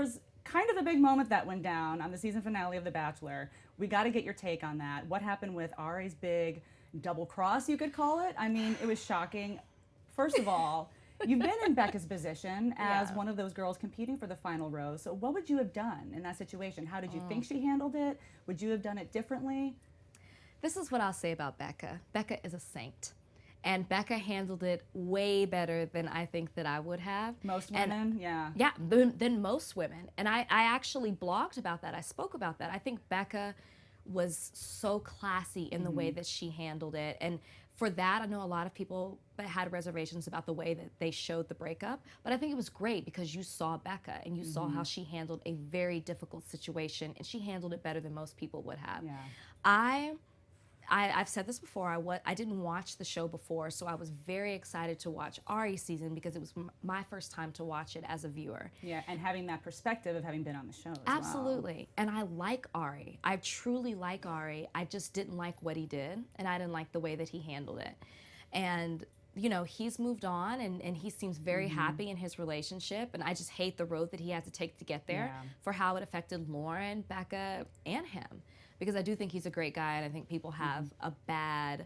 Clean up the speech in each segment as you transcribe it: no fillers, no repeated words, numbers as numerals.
was kind of a big moment that went down on the season finale of The Bachelor. We got to get your take on that. What happened with Arie's big double cross, you could call it? I mean, it was shocking. First of all, you've been in Becca's position as one of those girls competing for the final rose. So what would you have done in that situation? How did you think she handled it? Would you have done it differently? This is what I'll say about Becca. Becca is a saint. And Becca handled it way better than I think that I would have. Most women, yeah. Yeah, than most women. And I actually blogged about that. I spoke about that. I think Becca was so classy in the way that she handled it. And for that, I know a lot of people had reservations about the way that they showed the breakup. But I think it was great because you saw Becca and you saw how she handled a very difficult situation. And she handled it better than most people would have. Yeah. I've said this before, I didn't watch the show before, so I was very excited to watch Arie's season because it was my first time to watch it as a viewer. Yeah, and having that perspective of having been on the show as Absolutely. And I like Arie. I truly like Arie. I just didn't like what he did, and I didn't like the way that he handled it. And you know, he's moved on and he seems very happy in his relationship, and I just hate the road that he had to take to get there for how it affected Lauren, Becca, and him. Because I do think he's a great guy, and I think people have a bad,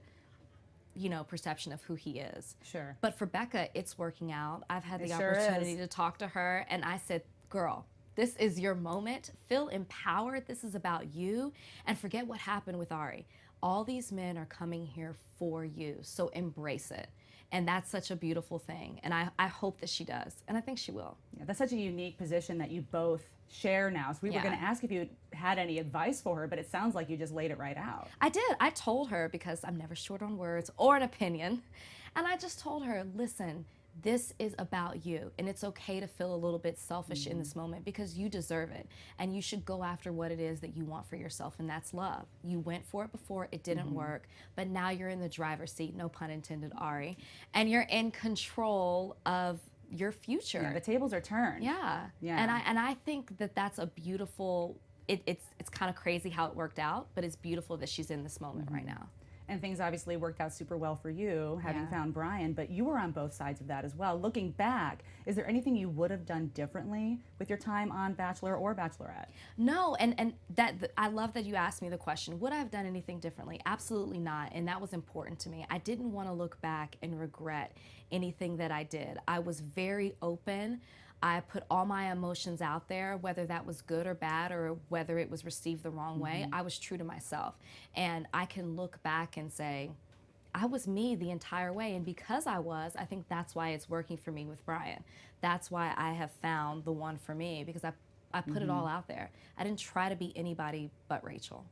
you know, perception of who he is. Sure. But for Becca, it's working out. I've had the sure opportunity to talk to her, and I said, girl, this is your moment. Feel empowered. This is about you. And forget what happened with Arie. All these men are coming here for you, so embrace it. And that's such a beautiful thing. And I hope that she does. And I think she will. Yeah, that's such a unique position that you both share now. So we were going to ask if you had any advice for her, but it sounds like you just laid it right out. I did. I told her, because I'm never short on words or an opinion. And I just told her, listen, this is about you, and it's okay to feel a little bit selfish in this moment because you deserve it, and you should go after what it is that you want for yourself, and that's love. You went for it before, it didn't work, but now you're in the driver's seat, no pun intended, Arie, and you're in control of your future. Yeah, the tables are turned. Yeah. And I think that that's a beautiful, it's kind of crazy how it worked out, but it's beautiful that she's in this moment right now. And things obviously worked out super well for you, having found Brian, but you were on both sides of that as well. Looking back, is there anything you would have done differently with your time on Bachelor or Bachelorette? No, and I love that you asked me the question, would I have done anything differently? Absolutely not, and that was important to me. I didn't want to look back and regret anything that I did. I was very open. I put all my emotions out there, whether that was good or bad or whether it was received the wrong way. I was true to myself. And I can look back and say, I was me the entire way. And because I think that's why it's working for me with Brian. That's why I have found the one for me, because I put it all out there. I didn't try to be anybody but Rachel.